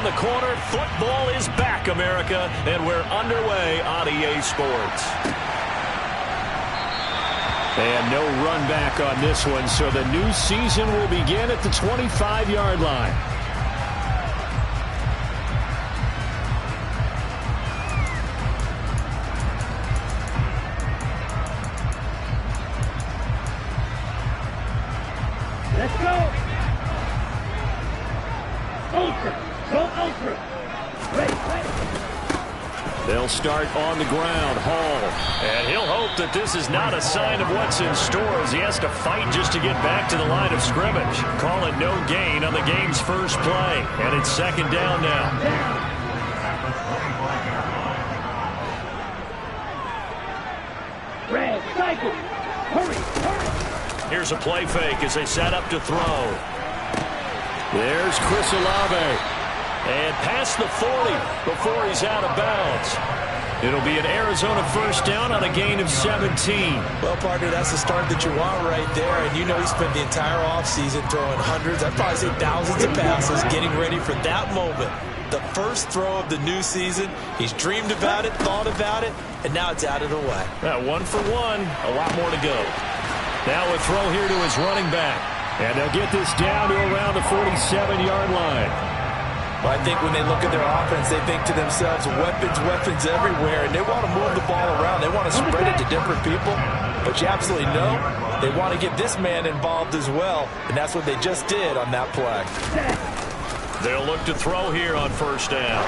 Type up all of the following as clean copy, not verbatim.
the corner. Football is back, America, and we're underway on EA Sports. And no run back on this one, so the new season will begin at the 25-yard line. Let's go! Ultra! Go Ultra! Ready, ready! They'll start on the ground. Hall. And he'll hope that this is not a sign of what's in store as he has to fight just to get back to the line of scrimmage. Call it no gain on the game's first play. And it's second down now. Red, cycle! Hurry, hurry! Here's a play fake as they set up to throw. There's Chris Olave. And past the 40 before he's out of bounds. It'll be an Arizona first down on a gain of 17. Well, partner, that's the start that you want right there. And you know he spent the entire offseason throwing hundreds, I'd probably say thousands of passes, getting ready for that moment. The first throw of the new season. He's dreamed about it, thought about it, and now it's out of the way. 1 for 1, a lot more to go. Now a throw here to his running back. And they'll get this down to around the 47-yard line. Well, I think when they look at their offense, they think to themselves, weapons, weapons everywhere, and they want to move the ball around. They want to spread it to different people, but you absolutely know they want to get this man involved as well, and that's what they just did on that play. They'll look to throw here on first down.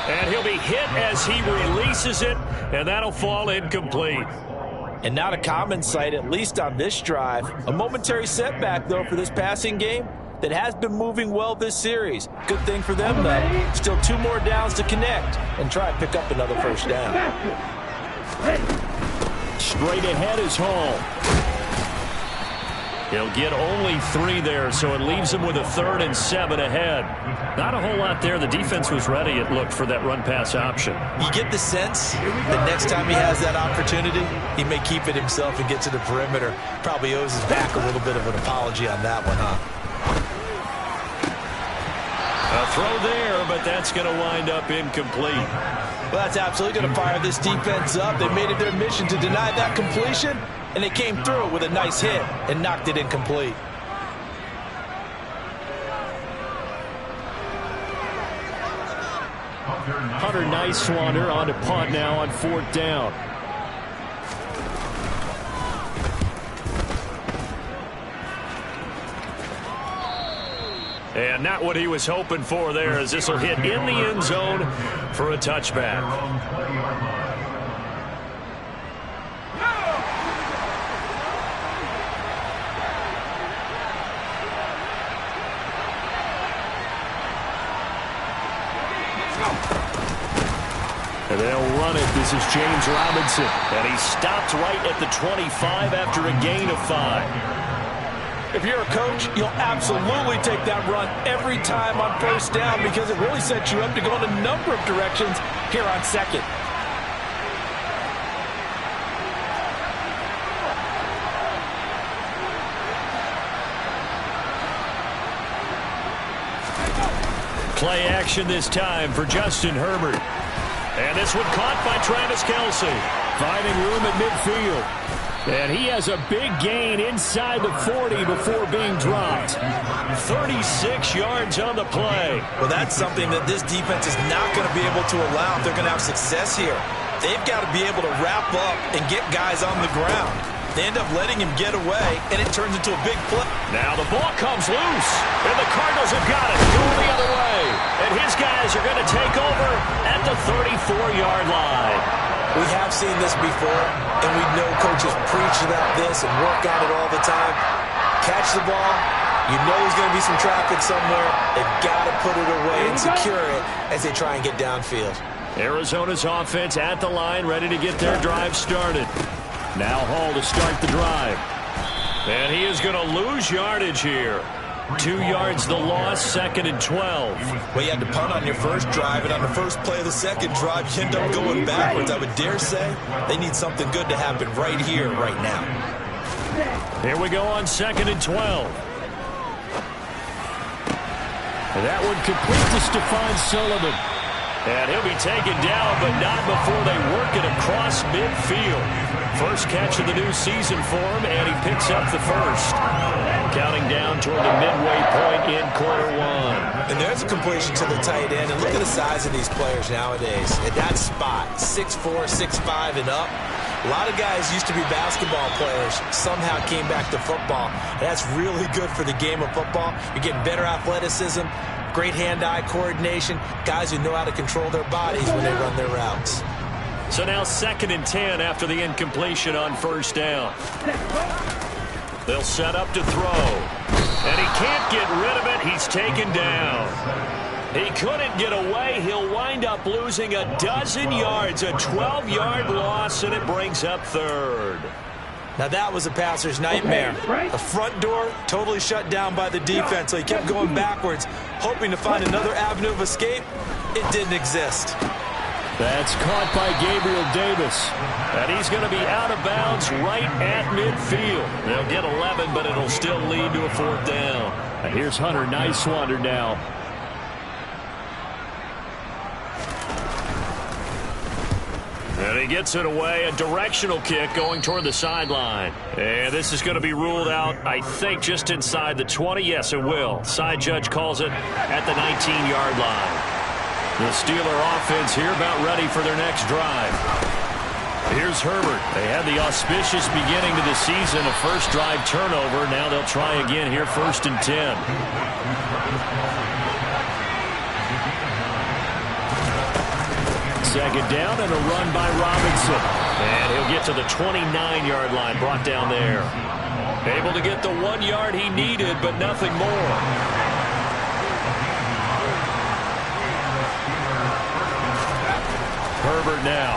And he'll be hit as he releases it, and that'll fall incomplete. And not a common sight, at least on this drive. A momentary setback, though, for this passing game that has been moving well this series. Good thing for them, though. Still 2 more downs to connect and try and pick up another first down. Straight ahead is Hall. He'll get only 3 there, so it leaves him with a 3rd and 7 ahead. Not a whole lot there. The defense was ready, it looked, for that run-pass option. You get the sense that next time he has that opportunity, he may keep it himself and get to the perimeter. Probably owes his back a little bit of an apology on that one, huh? A throw there, but that's going to wind up incomplete. Well, that's absolutely going to fire this defense up. They made it their mission to deny that completion, and they came through with a nice hit and knocked it incomplete. Hunter Nice-Swander on to punt now on 4th down. And not what he was hoping for there, as this will hit in the end zone for a touchback. And they'll run it. This is James Robinson. And he stopped right at the 25 after a gain of 5. If you're a coach, you'll absolutely take that run every time on first down because it really sets you up to go in a number of directions here on second. Play action this time for Justin Herbert. And this one caught by Travis Kelce. Finding room at midfield. And he has a big gain inside the 40 before being dropped. 36 yards on the play. Well, that's something that this defense is not going to be able to allow if they're going to have success here. They've got to be able to wrap up and get guys on the ground. They end up letting him get away, and it turns into a big play. Now the ball comes loose, and the Cardinals have got it. Going the other way. And his guys are going to take over at the 34-yard line. We have seen this before, and we know coaches preach about this and work on it all the time. Catch the ball. You know there's going to be some traffic somewhere. They've got to put it away and secure it as they try and get downfield. Arizona's offense at the line, ready to get their drive started. Now Hall to start the drive. And he is going to lose yardage here. 2 yards the loss, 2nd and 12. Well, you had to punt on your first drive, and on the first play of the second drive, you end up going backwards. I would dare say they need something good to happen right here, right now. Here we go on 2nd and 12. And that one complete to Stephon Sullivan. And he'll be taken down, but not before they work it across midfield. First catch of the new season for him, and he picks up the first. Counting down toward the midway point in quarter one. And there's a completion to the tight end. And look at the size of these players nowadays. At that spot, 6'4", 6'5", and up. A lot of guys used to be basketball players, somehow came back to football. That's really good for the game of football. You're getting better athleticism, great hand-eye coordination, guys who know how to control their bodies when they run their routes. So now 2nd and 10 after the incompletion on first down. They'll set up to throw. And he can't get rid of it. He's taken down. He couldn't get away. He'll wind up losing a dozen yards, a 12-yard loss, and it brings up 3rd. Now that was a passer's nightmare. The front door totally shut down by the defense, so he kept going backwards, hoping to find another avenue of escape. It didn't exist. That's caught by Gabriel Davis. And he's going to be out of bounds right at midfield. They'll get 11, but it'll still lead to a 4th down. And here's Hunter Nicewander now. And he gets it away, a directional kick going toward the sideline. And this is going to be ruled out, I think, just inside the 20. Yes, it will. Side judge calls it at the 19-yard line. The Steeler offense here about ready for their next drive. Here's Herbert. They had the auspicious beginning to the season, a first drive turnover. Now they'll try again here, 1st and 10. Second down and a run by Robinson. And he'll get to the 29-yard line, brought down there. Able to get the 1 yard he needed, but nothing more. Herbert now.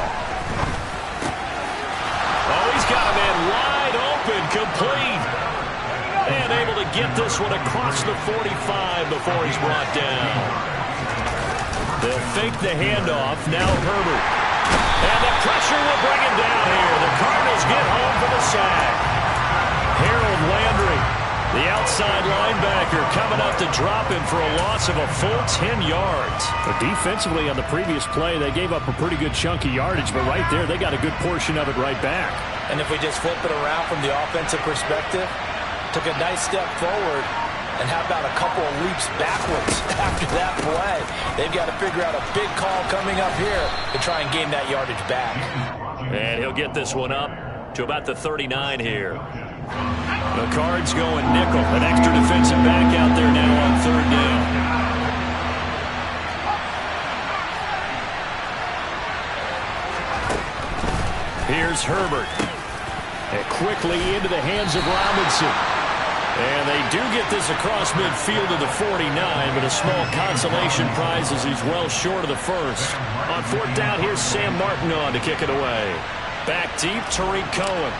Oh, he's got a man wide open, complete. And able to get this one across the 45 before he's brought down. They'll fake the handoff. Now Herbert. And the pressure will bring him down here. The Cardinals get home for the sack. Harold Landry, the outside linebacker, coming up to drop him for a loss of a full 10 yards. But defensively on the previous play, they gave up a pretty good chunk of yardage, but right there, they got a good portion of it right back. And if we just flip it around from the offensive perspective, took a nice step forward, and how about a couple of leaps backwards after that play? They've got to figure out a big call coming up here to try and gain that yardage back. And he'll get this one up to about the 39 here. The Cards going nickel. An extra defensive back out there now on 3rd down. Here's Herbert. And quickly into the hands of Robinson. And they do get this across midfield to the 49, but a small consolation prize as he's well short of the first. On 4th down, here's Sam Martin on to kick it away. Back deep, Tariq Cohen.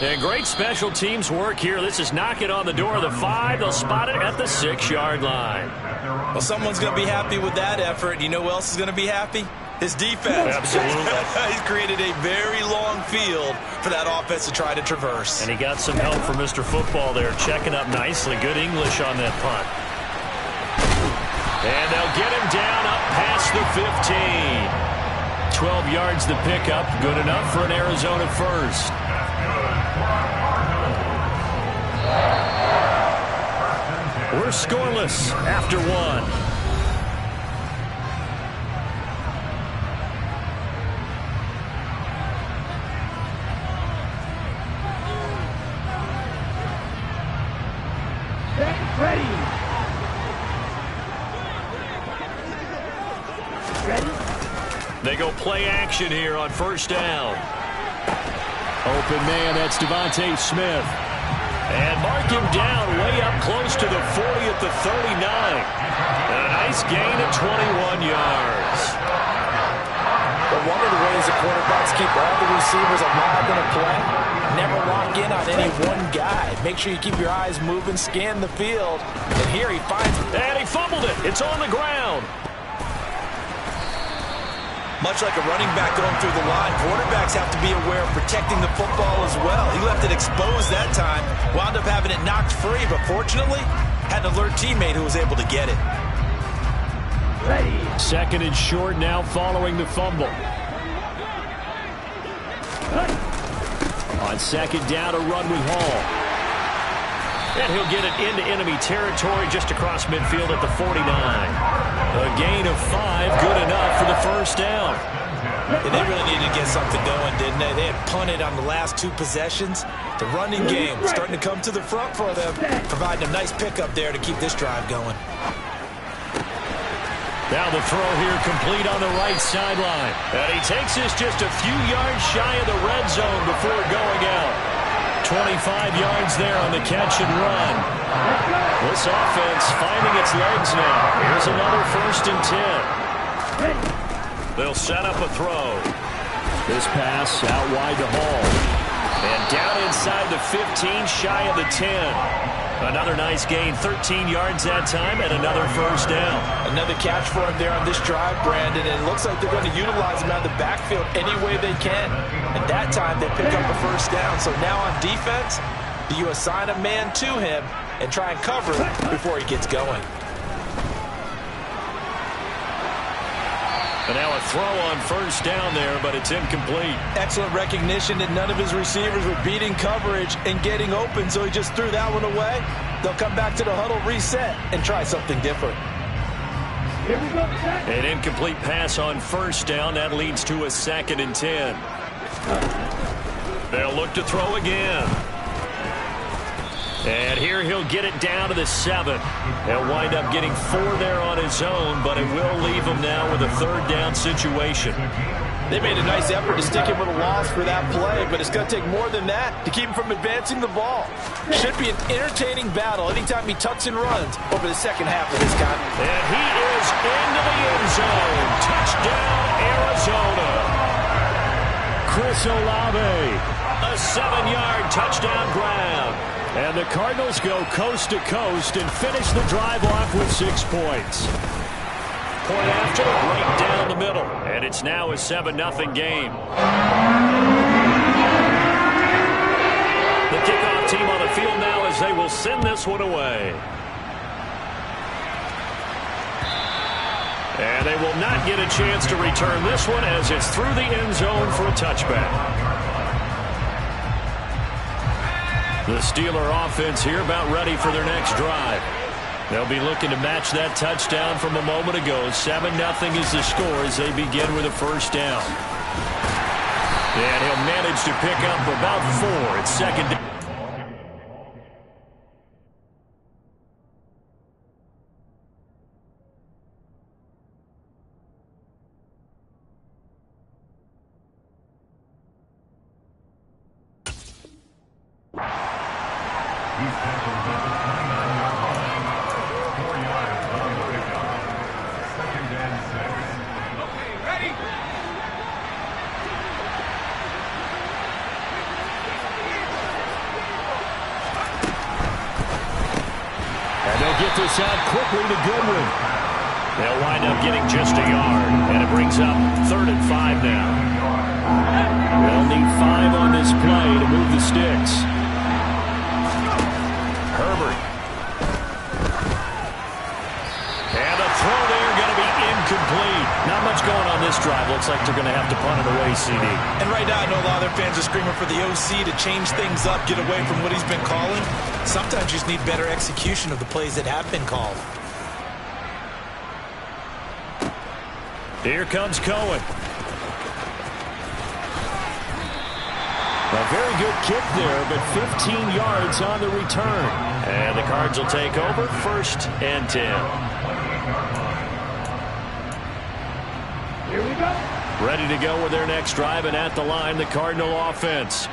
And great special teams work here. This is knocking on the door of the 5. They'll spot it at the 6-yard line. Well, someone's going to be happy with that effort. You know who else is going to be happy? His defense. Absolutely. He's created a very long field for that offense to try to traverse. And he got some help from Mr. Football there, checking up nicely. Good English on that punt. And they'll get him down up past the 15. 12 yards the pickup. Good enough for an Arizona first. We're scoreless after 1. Ready. They go play action here on 1st down. Open man, that's Devontae Smith. And mark him down way up close to the 40 at the 39. And a nice gain of 21 yards. But one of the ways the quarterbacks keep all the receivers alive in a play, never lock in on any one guy. Make sure you keep your eyes moving, scan the field. And here he finds it. And he fumbled it. It's on the ground. Much like a running back going through the line, quarterbacks have to be aware of protecting the football as well. He left it exposed that time, wound up having it knocked free, but fortunately, had an alert teammate who was able to get it. Ready. Second and short now following the fumble. On second down, a run with Hall. And he'll get it into enemy territory just across midfield at the 49. A gain of 5, good enough for the first down. And they really needed to get something going, didn't they? They had punted on the last 2 possessions. The running game starting to come to the front for them, providing a nice pickup there to keep this drive going. Now the throw here complete on the right sideline. And he takes this just a few yards shy of the red zone before going out. 25 yards there on the catch and run. This offense finding its legs now. Here's another 1st and 10. They'll set up a throw. This pass out wide to Hall. And down inside the 15, shy of the 10. Another nice gain, 13 yards that time, and another first down. Another catch for him there on this drive, Brandon, and it looks like they're going to utilize him out of the backfield any way they can. And that time they pick up a first down. So now on defense, do you assign a man to him and try and cover it before he gets going? And now a throw on first down there, but it's incomplete. Excellent recognition that none of his receivers were beating coverage and getting open, so he just threw that one away. They'll come back to the huddle, reset, and try something different. Here we go, set. An incomplete pass on first down. That leads to a 2nd and 10. They'll look to throw again. And here he'll get it down to the 7. He'll wind up getting 4 there on his own, but it will leave him now with a 3rd down situation. They made a nice effort to stick him with a loss for that play, but it's going to take more than that to keep him from advancing the ball. Should be an entertaining battle anytime he tucks and runs over the second half of this time. And he is into the end zone. Touchdown, Arizona. Chris Olave, a 7-yard touchdown grab. And the Cardinals go coast to coast and finish the drive off with 6 points. Point after, right down the middle. And it's now a 7-0 game. The kickoff team on the field now as they will send this one away. And they will not get a chance to return this one as it's through the end zone for a touchback. The Steeler offense here about ready for their next drive. They'll be looking to match that touchdown from a moment ago. 7-0 is the score as they begin with a first down. And he'll manage to pick up about 4 at second down. Get this out quickly to Goodwin. They'll wind up getting just a yard, and it brings up 3rd and 5 now. They'll need 5 on this play to move the sticks. Herbert. And the throw there going to be incomplete. Not much going on this drive. Looks like they're going to have to punt it away, CD. And right now I know a lot of their fans are screaming for the OC to change things up, get away from what he's been calling. Sometimes you just need better execution of the plays that have been called. Here comes Cohen. A very good kick there, but 15 yards on the return. And the Cards will take over 1st and 10. Here we go. Ready to go with their next drive, and at the line, the Cardinal offense.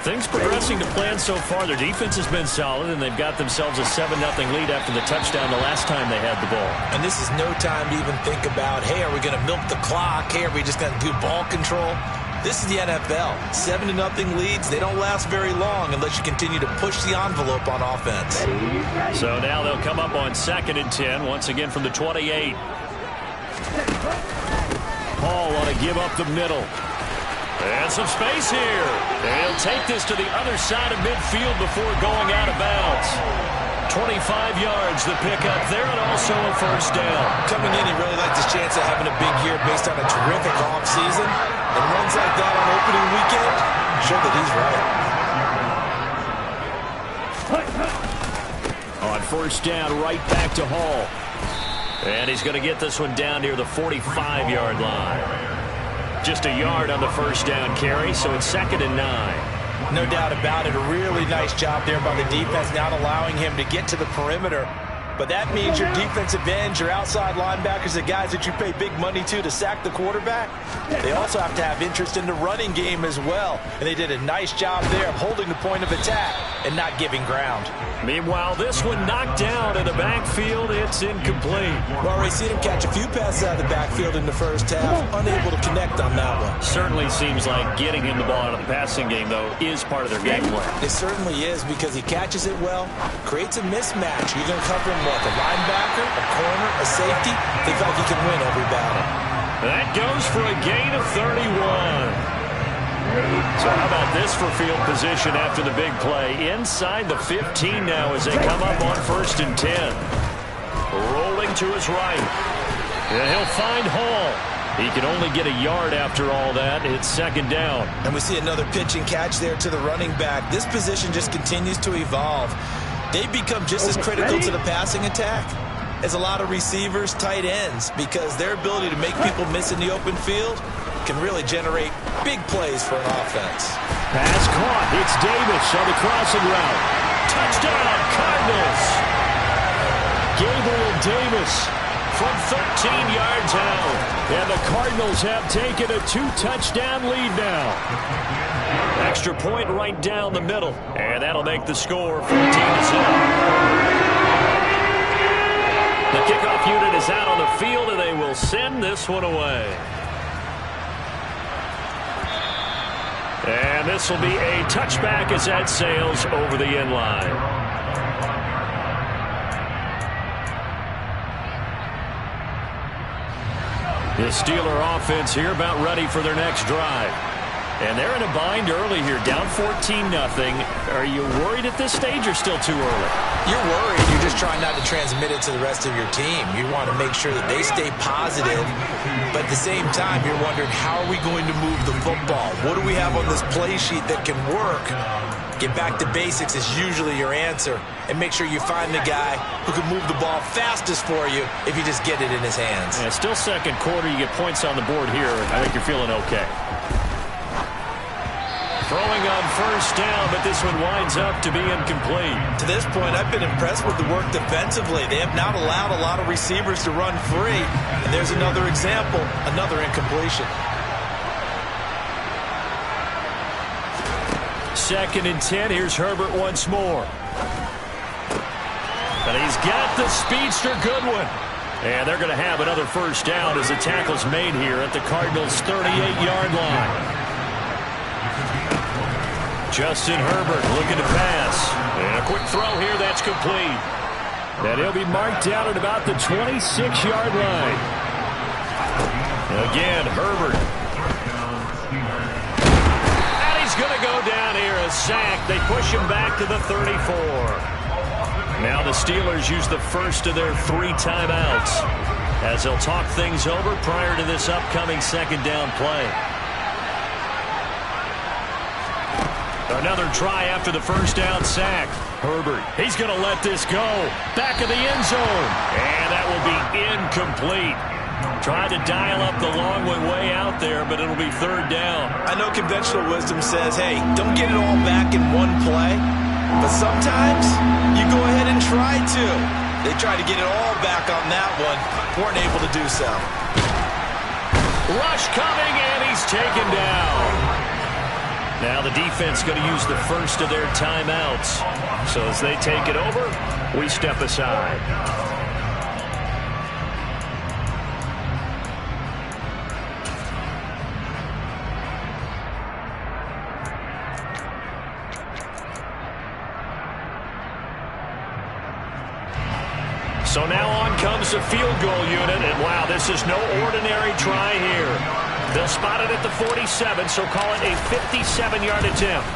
Things progressing to plan so far. Their defense has been solid, and they've got themselves a 7-0 lead after the touchdown the last time they had the ball. And this is no time to even think about, hey, are we going to milk the clock? Hey, are we just going to do ball control? This is the NFL. 7-0 leads, they don't last very long unless you continue to push the envelope on offense. So now they'll come up on 2nd and 10, once again from the 28. Hall on a give up the middle. And some space here. And he'll take this to the other side of midfield before going out of bounds. 25 yards the pickup there, and also a first down. Coming in, he really liked his chance of having a big year based on a terrific offseason. And runs like that on opening weekend show that he's right. On first down, right back to Hall. And he's going to get this one down near the 45-yard line. Just a yard on the first down carry, so it's 2nd and 9. No doubt about it. A really nice job there by the defense, not allowing him to get to the perimeter. But that means your defensive ends, your outside linebackers, the guys that you pay big money to sack the quarterback, they also have to have interest in the running game as well. And they did a nice job there of holding the point of attack and not giving ground. Meanwhile, this one knocked down in the backfield. It's incomplete. We've already seen him catch a few passes out of the backfield in the first half. Unable to connect on that one. Certainly seems like getting him the ball out of the passing game, though, is part of their game plan. It certainly is, because he catches it well, creates a mismatch. You're going to cover him what? A linebacker, a corner, a safety? They feel like he can win every battle. That goes for a gain of 31. So how about this for field position after the big play? Inside the 15 now as they come up on 1st and 10. Rolling to his right. And he'll find Hall. He can only get a yard after all that. It's 2nd down. And we see another pitch and catch there to the running back. This position just continues to evolve. They become just as critical to the passing attack as a lot of receivers, tight ends, because their ability to make people miss in the open field can really generate big plays for an offense. Pass caught. It's Davis on the crossing route. Touchdown, Cardinals. Gabriel Davis from 13 yards out. And the Cardinals have taken a 2-touchdown lead now. Extra point right down the middle. And that'll make the score 14-0. The kickoff unit is out on the field, and they will send this one away. And this will be a touchback as that sails over the end line. The Steeler offense here about ready for their next drive. And they're in a bind early here, down 14-0. Are you worried at this stage or still too early? You're worried. You're just trying not to transmit it to the rest of your team. You want to make sure that they stay positive, but at the same time, you're wondering, how are we going to move the football? What do we have on this play sheet that can work? Get back to basics is usually your answer, and make sure you find the guy who can move the ball fastest for you if you just get it in his hands. Yeah, still 2nd quarter. You get points on the board here. I think you're feeling okay. Throwing on 1st down, but this one winds up to be incomplete. To this point, I've been impressed with the work defensively. They have not allowed a lot of receivers to run free. And there's another example, another incompletion. 2nd and 10. Here's Herbert once more. And he's got the speedster Goodwin. And they're going to have another 1st down as the tackle's made here at the Cardinals' 38-yard line. Justin Herbert looking to pass. And a quick throw here, that's complete. And he'll be marked down at about the 26-yard line. Again, Herbert. And he's going to go down here, a sack. They push him back to the 34. Now the Steelers use the first of their 3 timeouts as they'll talk things over prior to this upcoming 2nd down play. Another try after the 1st down sack. Herbert, he's going to let this go. Back of the end zone. And that will be incomplete. Tried to dial up the long one way out there, but it'll be 3rd down. I know conventional wisdom says, hey, don't get it all back in one play. But sometimes you go ahead and try to. They tried to get it all back on that one. Weren't able to do so. Rush coming, and he's taken down. Now the defense going to use the first of their timeouts. So as they take it over, we step aside. So now on comes the field goal unit, and wow, this is no ordinary try here. They'll spot it at the 47, so call it a 57-yard attempt.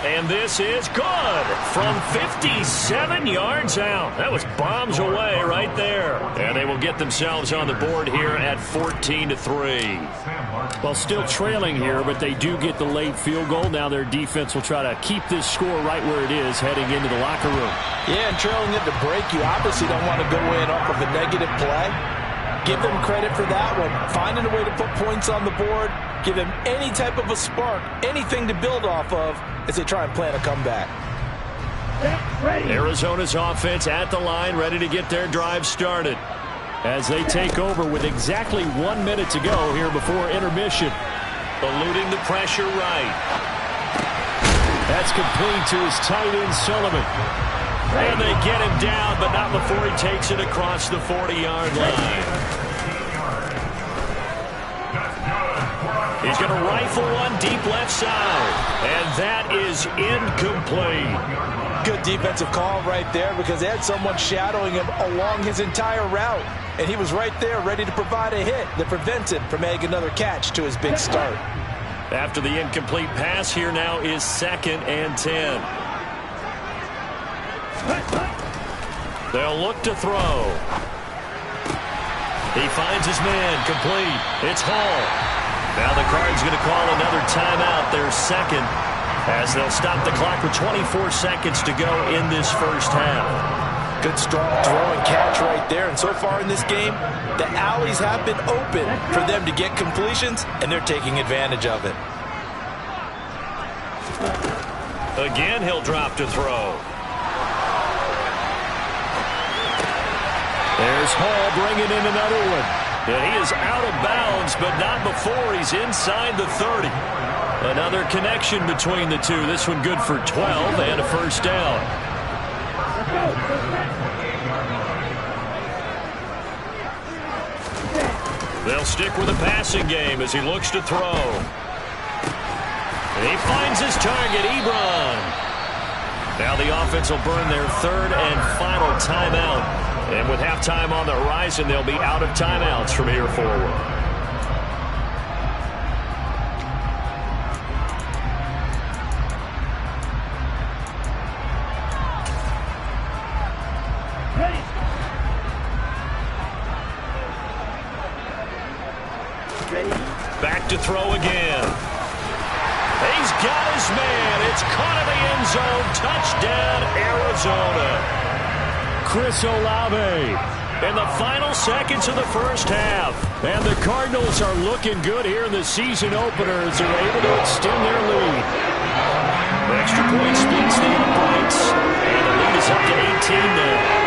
And this is good from 57 yards out. That was bombs away right there. And they will get themselves on the board here at 14-3. Well, still trailing here, but they do get the late field goal. Now their defense will try to keep this score right where it is heading into the locker room. Yeah, and trailing at the break, you obviously don't want to go in off of a negative play. Give them credit for that one. Finding a way to put points on the board, give them any type of a spark, anything to build off of as they try and plan a comeback. Arizona's offense at the line, ready to get their drive started. As they take over with exactly 1 minute to go here before intermission. Eluding the pressure right. That's complete to his tight end, Sullivan. And they get him down, but not before he takes it across the 40-yard line. He's going to rifle one deep left side. And that is incomplete. Good defensive call right there because they had someone shadowing him along his entire route. And he was right there ready to provide a hit that prevents him from making another catch to his big start. After the incomplete pass, here now is 2nd and 10. They'll look to throw. He finds his man complete. It's Hall. Now the Cards going to call another timeout, their second, as they'll stop the clock with 24 seconds to go in this first half. Good strong throw and catch right there. And so far in this game, the alleys have been open for them to get completions, and they're taking advantage of it. Again, he'll drop to throw. There's Hall bringing in another one. And he is out of bounds, but not before he's inside the 30. Another connection between the two. This one good for 12 and a first down. They'll stick with the passing game as he looks to throw. And he finds his target, Ebron. Now the offense will burn their 3rd and final timeout. And with halftime on the horizon, they'll be out of timeouts from here forward. Back to throw again. He's got his man. It's caught in the end zone. Touchdown, Arizona. Chris Olave in the final seconds of the first half. And the Cardinals are looking good here in the season opener as they're able to extend their lead. The extra point splits the uprights. And the lead is up to 18 now.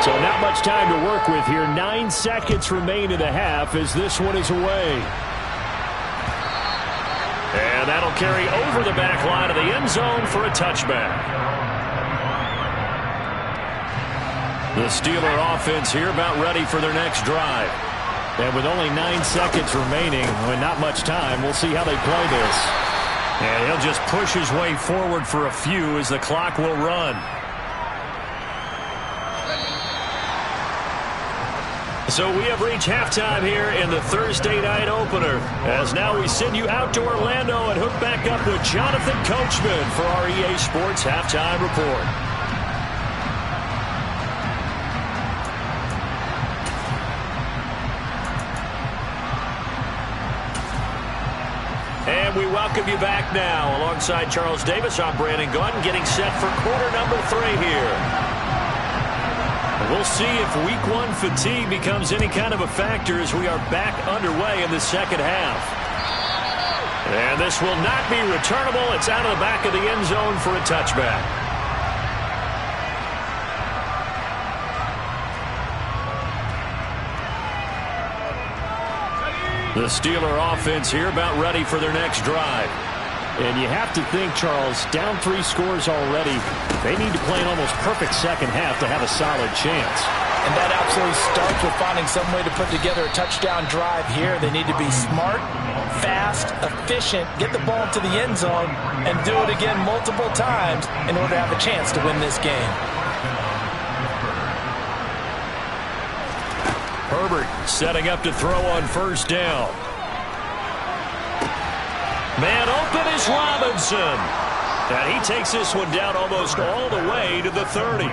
So not much time to work with here. 9 seconds remain in the half as this one is away. And that'll carry over the back line of the end zone for a touchback. The Steeler offense here about ready for their next drive. And with only 9 seconds remaining, with not much time, we'll see how they play this. And he'll just push his way forward for a few as the clock will run. So we have reached halftime here in the Thursday night opener. As now we send you out to Orlando and hook back up with Jonathan Coachman for our EA Sports Halftime Report. And we welcome you back now. Alongside Charles Davis, I'm Brandon Gaudin, getting set for quarter number 3 here. We'll see if week 1 fatigue becomes any kind of a factor as we are back underway in the second half. And this will not be returnable. It's out of the back of the end zone for a touchback. The Steeler offense here about ready for their next drive. And you have to think, Charles, down 3 scores already. They need to play an almost perfect second half to have a solid chance. And that absolutely starts with finding some way to put together a touchdown drive here. They need to be smart, fast, efficient, get the ball to the end zone, and do it again multiple times in order to have a chance to win this game. Herbert Herbert setting up to throw on first down. Man open is Robinson. And he takes this one down almost all the way to the 30.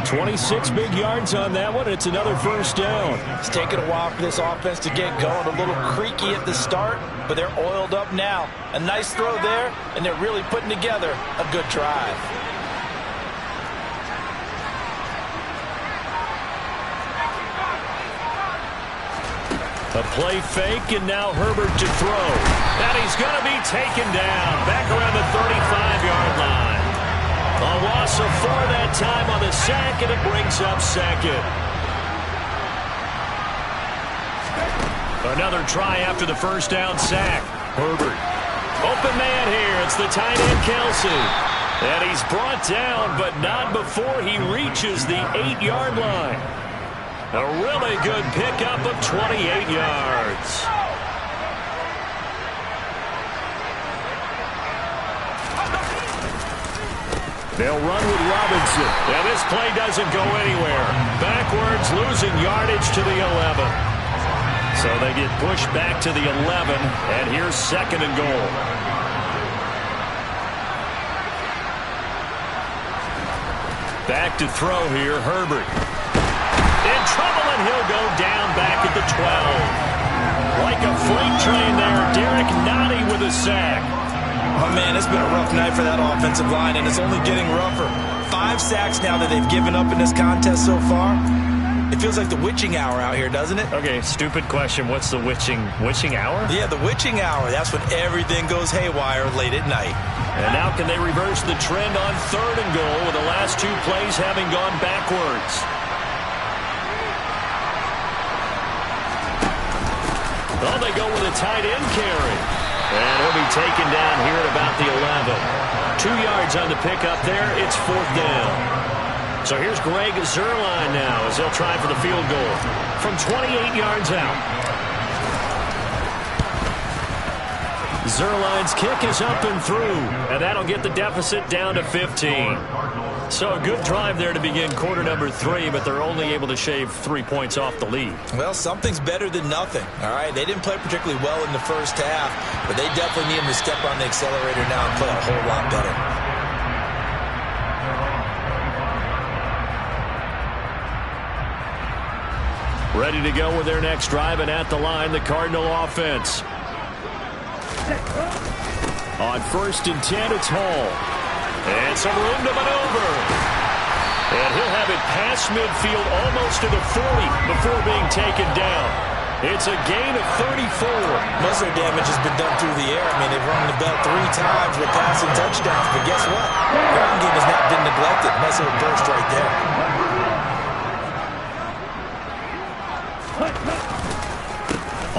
26 big yards on that one. It's another first down. It's taken a while for this offense to get going. A little creaky at the start, but they're oiled up now. A nice throw there, and they're really putting together a good drive. A play fake, and now Herbert to throw. And he's going to be taken down back around the 35-yard line. A loss of 4 that time on the sack, and it brings up second. Another try after the first down sack. Herbert. Open man here. It's the tight end, Kelsey. And he's brought down, but not before he reaches the 8-yard line. A really good pickup of 28 yards. They'll run with Robinson. And this play doesn't go anywhere. Backwards, losing yardage to the 11. So they get pushed back to the 11, and here's second and goal. Back to throw here, Herbert. In trouble, and he'll go down back at the 12. Like a freight train there, Derek Nottie with a sack. Oh, man, it's been a rough night for that offensive line, and it's only getting rougher. 5 sacks now that they've given up in this contest so far. It feels like the witching hour out here, doesn't it? Okay, stupid question. What's the witching hour? Yeah, the witching hour. That's when everything goes haywire late at night. And now can they reverse the trend on third and goal with the last 2 plays having gone backwards? Oh, they go with a tight end carry. And he'll be taken down here at about the 11. 2 yards on the pickup there. It's 4th down. So here's Greg Zuerlein now as they'll try for the field goal from 28 yards out. Zuerlein's kick is up and through, and that'll get the deficit down to 15. So a good drive there to begin quarter number 3, but they're only able to shave 3 points off the lead. Well, something's better than nothing, all right? They didn't play particularly well in the first half, but they definitely need them to step on the accelerator now and play a whole lot better. Ready to go with their next drive, and at the line, the Cardinal offense. On 1st and 10, it's Hall. And some room to maneuver. And he'll have it past midfield almost to the 40 before being taken down. It's a gain of 34. Most of their damage has been done through the air. I mean, they've rung the bell 3 times with passing touchdowns. But guess what? The ground game has not been neglected. Nice little burst right there.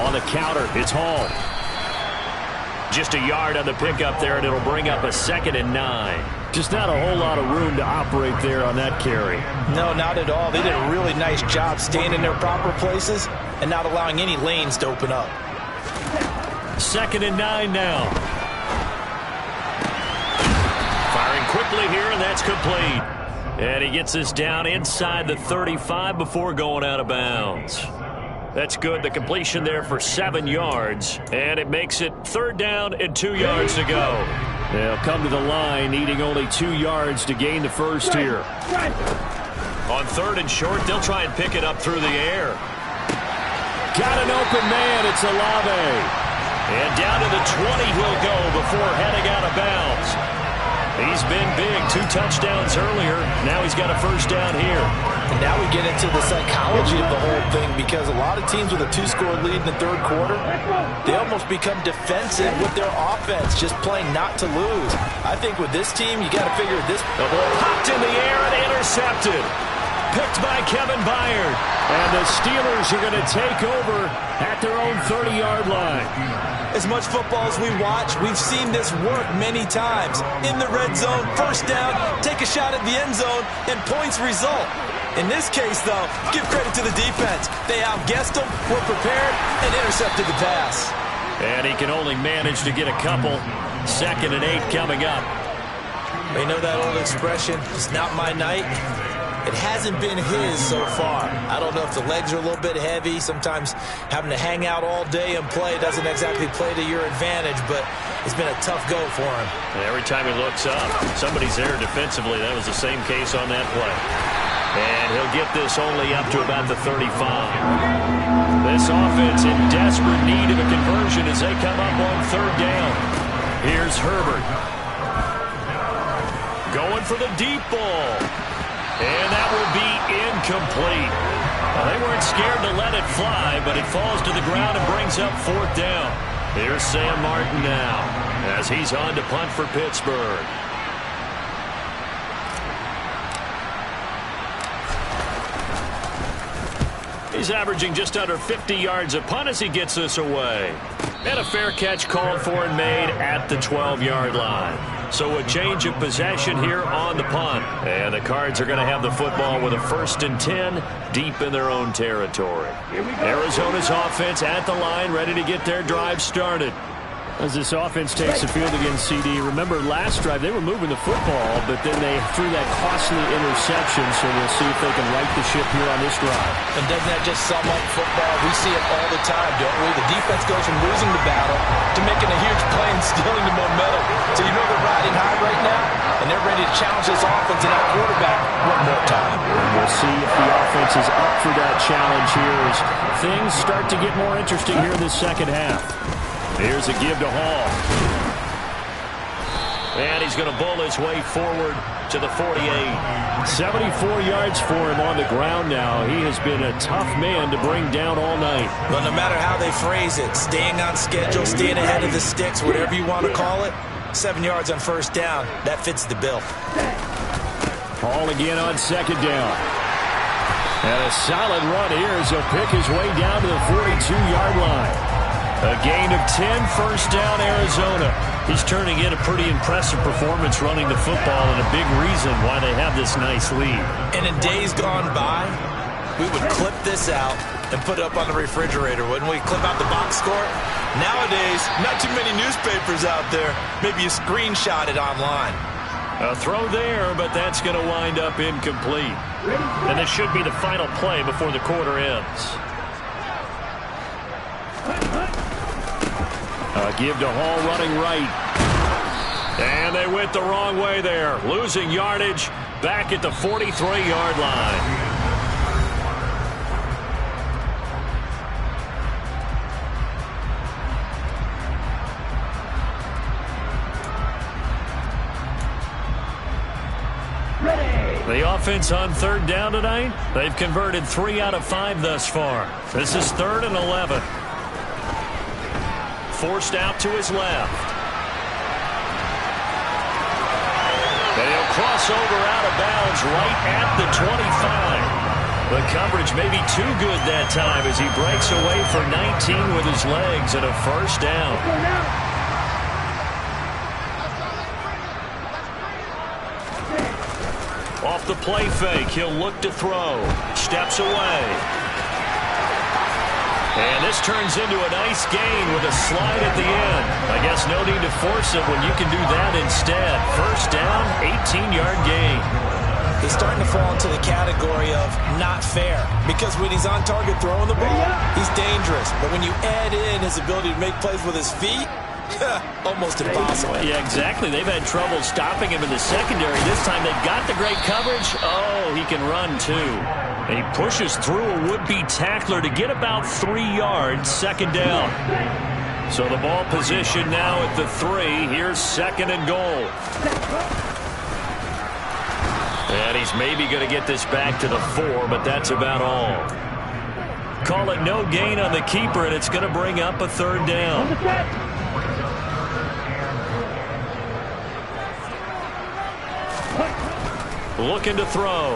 On the counter, it's Hall. Just a yard on the pickup there, and it'll bring up a 2nd and 9. Just not a whole lot of room to operate there on that carry. No, not at all. They did a really nice job staying in their proper places and not allowing any lanes to open up. 2nd and 9 now. Firing quickly here, and that's complete. And he gets this down inside the 35 before going out of bounds. That's good. The completion there for 7 yards. And it makes it 3rd down and 2 yards to go. They'll come to the line, needing only 2 yards to gain the first here. On 3rd and short, they'll try and pick it up through the air. Got an open man. It's Olave. And down to the 20 he'll go before heading out of bounds. He's been big. 2 touchdowns earlier. Now he's got a first down here. And now we get into the psychology of the whole thing, because a lot of teams with a 2-score lead in the 3rd quarter, they almost become defensive with their offense, just playing not to lose. I think with this team, you got to figure this. The ball popped in the air and intercepted. Picked by Kevin Byard. And the Steelers are going to take over at their own 30-yard line. As much football as we watch, we've seen this work many times. In the red zone, first down, take a shot at the end zone, and points result. In this case, though, give credit to the defense. They outguessed them, were prepared, and intercepted the pass. And he can only manage to get a couple. 2nd and 8 coming up. You know that old expression, it's not my night. It hasn't been his so far. I don't know if the legs are a little bit heavy. Sometimes having to hang out all day and play doesn't exactly play to your advantage, but it's been a tough go for him. And every time he looks up, somebody's there defensively. That was the same case on that play. And he'll get this only up to about the 35. This offense in desperate need of a conversion as they come up on third down. Here's Herbert. Going for the deep ball. And that will be incomplete. Well, they weren't scared to let it fly, but it falls to the ground and brings up fourth down. Here's Sam Martin now as he's on to punt for Pittsburgh. He's averaging just under 50 yards a punt as he gets this away. And a fair catch called for and made at the 12-yard line. So a change of possession here on the punt. And the Cards are going to have the football with a 1st and 10 deep in their own territory. Arizona's offense at the line, ready to get their drive started. As this offense takes the field against CD, remember last drive they were moving the football, but then they threw that costly interception, so we'll see if they can right the ship here on this drive. And doesn't that just sum up football? We see it all the time, don't we? The defense goes from losing the battle to making a huge play and stealing the momentum. So you know they're riding high right now, and they're ready to challenge this offense and that quarterback one more time. And we'll see if the offense is up for that challenge here as things start to get more interesting here in the second half. Here's a give to Hall. And he's going to bowl his way forward to the 48. 74 yards for him on the ground now. He has been a tough man to bring down all night. But no matter how they phrase it, staying on schedule, staying ahead of the sticks, whatever you want to call it, 7 yards on first down, that fits the bill. Hall again on second down. And a solid run here as he'll pick his way down to the 42-yard line. A gain of 10, first down, Arizona. He's turning in a pretty impressive performance running the football and a big reason why they have this nice lead. And in days gone by, we would clip this out and put it up on the refrigerator, wouldn't we? Clip out the box score. Nowadays, not too many newspapers out there. Maybe you screenshot it online. A throw there, but that's going to wind up incomplete. And this should be the final play before the quarter ends. A give to Hall running right. And they went the wrong way there. Losing yardage back at the 43-yard line. The offense on third down tonight, they've converted 3 out of 5 thus far. This is 3rd and 11. Forced out to his left. They'll cross over out of bounds right at the 25. The coverage may be too good that time as he breaks away for 19 with his legs and a first down. Off the play fake, he'll look to throw. Steps away. And this turns into a nice gain with a slide at the end. I guess no need to force it when you can do that instead. First down, 18-yard gain. He's starting to fall into the category of not fair. Because when he's on target throwing the ball, he's dangerous. But when you add in his ability to make plays with his feet, almost impossible. Yeah, exactly. They've had trouble stopping him in the secondary. This time they've got the great coverage. Oh, he can run too. And he pushes through a would-be tackler to get about 3 yards, second down. So the ball position now at the 3. Here's 2nd and goal. And he's maybe going to get this back to the 4, but that's about all. Call it no gain on the keeper, and it's going to bring up a 3rd down. Looking to throw.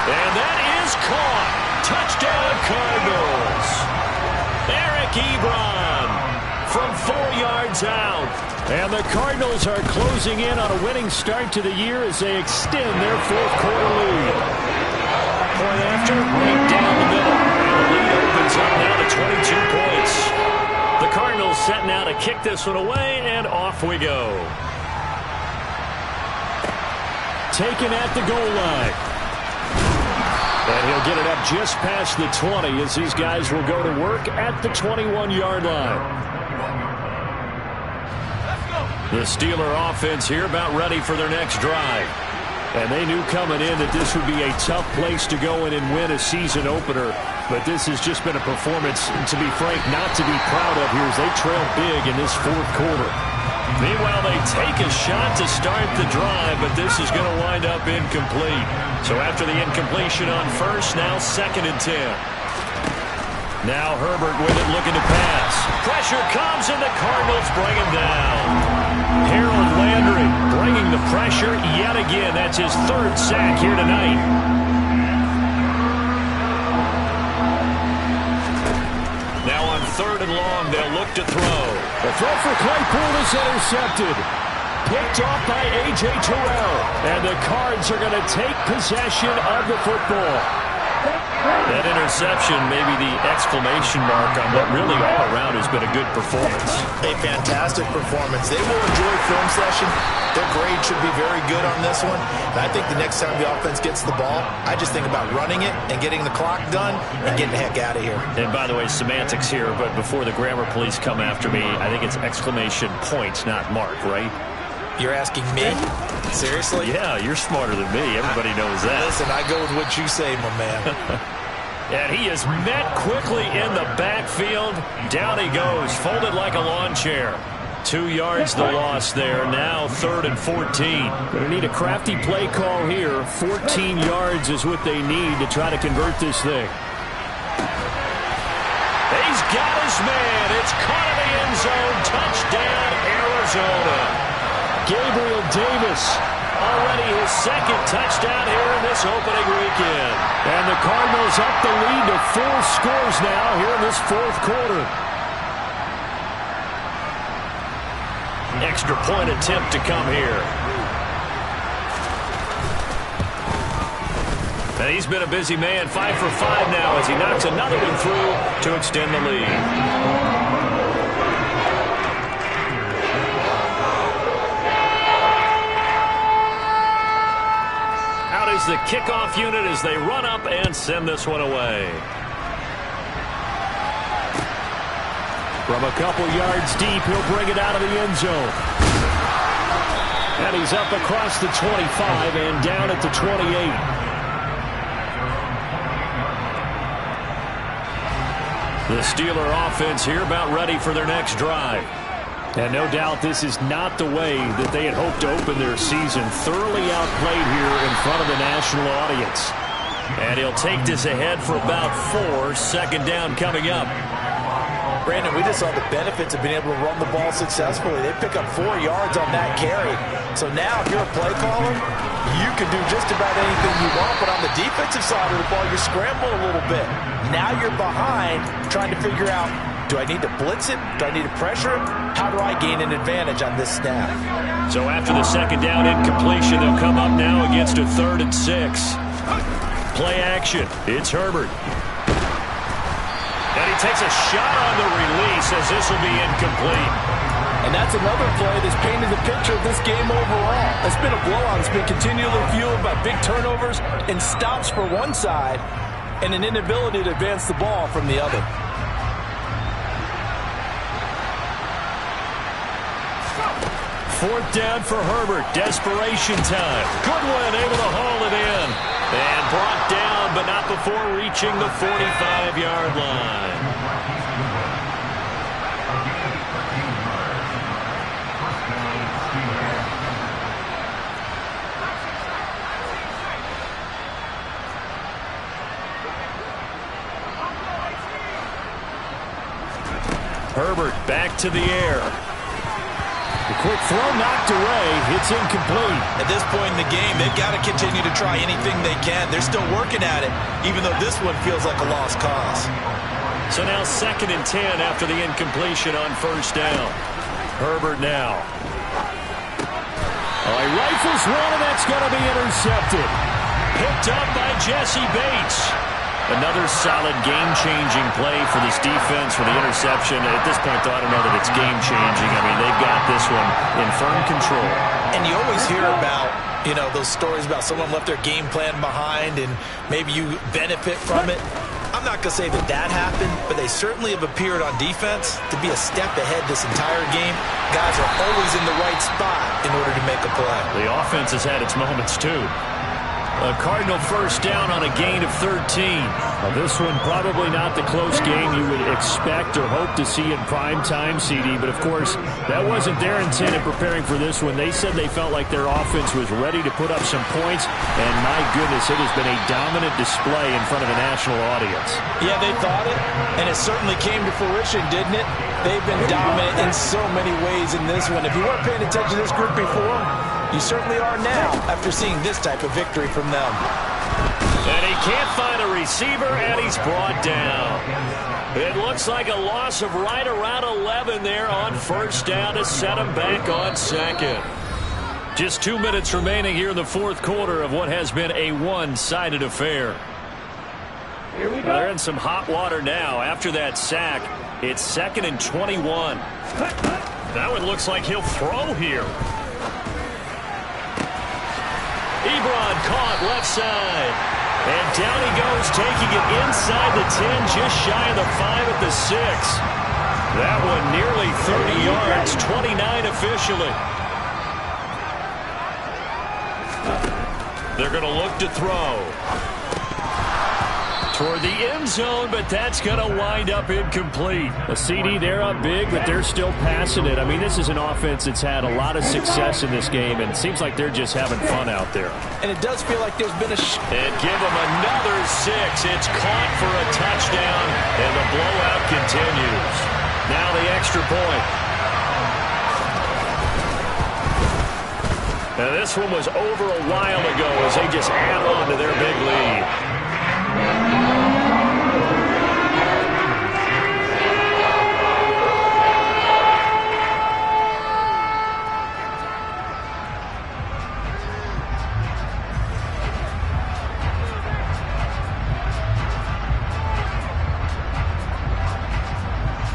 And that is caught. Touchdown, Cardinals. Eric Ebron from 4 yards out. And the Cardinals are closing in on a winning start to the year as they extend their 4th quarter lead. Point after, right down the middle. And the lead opens up now to 22 points. The Cardinals setting out to kick this one away, and off we go. taken at the goal line. And he'll get it up just past the 20 as these guys will go to work at the 21-yard line. The Steeler offense here about ready for their next drive. And they knew coming in that this would be a tough place to go in and win a season opener. But this has just been a performance, to be frank, not to be proud of here as they trail big in this fourth quarter. Meanwhile, they take a shot to start the drive, but this is going to wind up incomplete. So after the incompletion on first, now 2nd and 10. Now Herbert with it, looking to pass. Pressure comes, and the Cardinals bring him down. Harold Landry bringing the pressure yet again. That's his 3rd sack here tonight. Now on 3rd and long, they'll look to throw. The throw for Claypool is intercepted. Picked off by A.J. Terrell. And the Cards are going to take possession of the football. That interception may be the exclamation mark on what really all around has been a good performance. A fantastic performance. They will enjoy film session. Their grade should be very good on this one. And I think the next time the offense gets the ball, I just think about running it and getting the clock done and getting the heck out of here. And by the way, semantics here, but before the grammar police come after me, I think it's exclamation point, not mark, right? You're asking me? Seriously? Yeah, you're smarter than me. Everybody knows that. Listen, I go with what you say, my man. And he is met quickly in the backfield. Down he goes, folded like a lawn chair. 2 yards the loss there. Now 3rd and 14. Going to need a crafty play call here. 14 yards is what they need to try to convert this thing. He's got his man. It's caught in the end zone. Touchdown, Arizona. Gabriel Davis, already his 2nd touchdown here in this opening weekend. And the Cardinals up the lead to 4 scores now here in this 4th quarter. Extra point attempt to come here. And he's been a busy man, 5 for 5 now as he knocks another one through to extend the lead. Is the kickoff unit as they run up and send this one away. From a couple yards deep, he'll bring it out of the end zone. And he's up across the 25 and down at the 28. The Steeler offense here about ready for their next drive. And no doubt this is not the way that they had hoped to open their season. Thoroughly outplayed here in front of the national audience. And he'll take this ahead for about 4. 2nd down coming up. Brandon, we just saw the benefits of being able to run the ball successfully. They pick up 4 yards on that carry. So now if you're a play caller, you can do just about anything you want. But on the defensive side of the ball, you're scrambling a little bit. Now you're behind trying to figure out, do I need to blitz it? Do I need to pressure it? How do I gain an advantage on this snap? So after the 2nd down incompletion, they'll come up now against a 3rd and 6. Play action. It's Herbert. And he takes a shot on the release as this will be incomplete. And that's another play that's painted the picture of this game overall. It's been a blowout. It's been continually fueled by big turnovers and stops for one side and an inability to advance the ball from the other. Fourth down for Herbert. Desperation time. Goodwin able to haul it in. And brought down, but not before reaching the 45-yard line. Herbert back to the air. The quick throw knocked away. It's incomplete. At this point in the game, they've got to continue to try anything they can. They're still working at it, even though this one feels like a lost cause. So now 2nd and 10 after the incompletion on 1st down. Herbert now. Oh, he rifles one, and that's going to be intercepted. Picked up by Jesse Bates. Another solid game-changing play for this defense for the interception. At this point, though, I don't know that it's game-changing. I mean, they've got this one in firm control. And you always hear about You know, those stories about someone left their game plan behind and maybe you benefit from it. I'm not going to say that that happened, but they certainly have appeared on defense to be a step ahead this entire game. Guys are always in the right spot in order to make a play. The offense has had its moments, too. A Cardinal first down on a gain of 13. Well, this one probably not the close game you would expect or hope to see in prime time, CD. But, of course, that wasn't their intent in preparing for this one. They said they felt like their offense was ready to put up some points. And, my goodness, it has been a dominant display in front of a national audience. Yeah, they thought it, and it certainly came to fruition, didn't it? They've been dominant in so many ways in this one. If you weren't paying attention to this group before, you certainly are now after seeing this type of victory from them. And he can't find a receiver, and he's brought down. It looks like a loss of right around 11 there on first down to set him back on second. Just 2 minutes remaining here in the fourth quarter of what has been a one-sided affair. Here we go. They're in some hot water now after that sack. It's 2nd and 21. That one looks like he'll throw here. Ebron caught left side. And down he goes, taking it inside the 10, just shy of the 5 at the 6. That one nearly 30 yards, 29 officially. They're going to look to throw toward the end zone, but that's going to wind up incomplete. A CD, they're up big, but they're still passing it. I mean, this is an offense that's had a lot of success in this game, and it seems like they're just having fun out there. And it does feel like there's been a... And give them another 6. It's caught for a touchdown, and the blowout continues. Now the extra point. Now this one was over a while ago as they just add on to their big lead.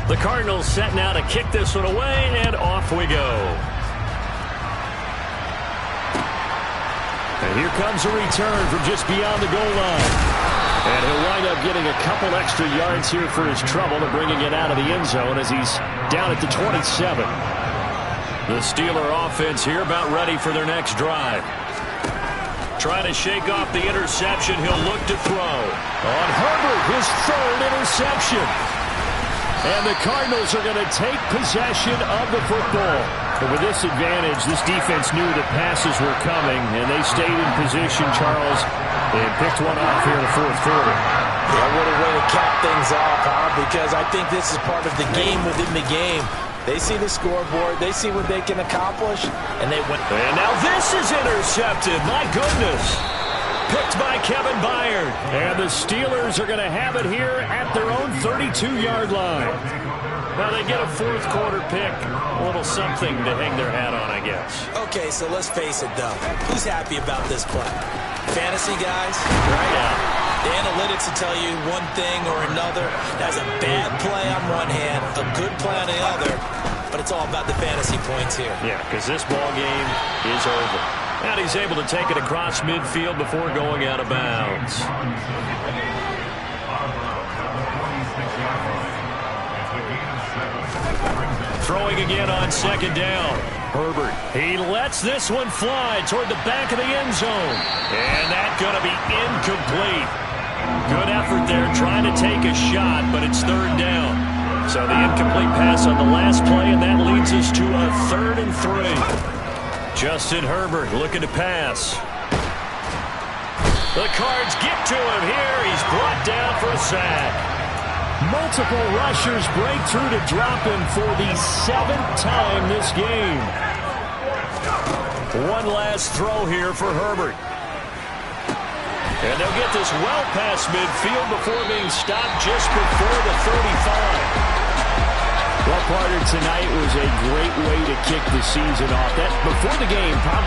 The Cardinals set now to kick this one away, and off we go. And here comes a return from just beyond the goal line. And he'll wind up getting a couple extra yards here for his trouble and bringing it out of the end zone as he's down at the 27. The Steeler offense here about ready for their next drive. Trying to shake off the interception. He'll look to throw. On Herbert, his 3rd interception. And the Cardinals are going to take possession of the football. But with this advantage, this defense knew that passes were coming, and they stayed in position, Charles, and picked one off here in the fourth quarter. Yeah, what a way to cap things off, huh? Because I think this is part of the game within the game. They see the scoreboard, they see what they can accomplish, and they went. And now this is intercepted. My goodness. Picked by Kevin Byard. And the Steelers are going to have it here at their own 32-yard line. Now they get a fourth quarter pick. A little something to hang their hat on, I guess. Okay, so let's face it, though. Who's happy about this play? Fantasy guys, right? Yeah. The analytics will tell you one thing or another. That's a bad play on one hand, a good play on the other. But it's all about the fantasy points here. Yeah, because this ball game is over. And he's able to take it across midfield before going out of bounds. Throwing again on second down. Herbert, he lets this one fly toward the back of the end zone. And that's going to be incomplete. Good effort there trying to take a shot, but it's 3rd down. So the incomplete pass on the last play, and that leads us to a 3rd and 3. Justin Herbert looking to pass. The Cards get to him here. He's brought down for a sack. Multiple rushers break through to drop him for the 7th time this game. One last throw here for Herbert. And they'll get this well past midfield before being stopped just before the 35. Well, Carter, tonight was a great way to kick the season off. That before the game, probably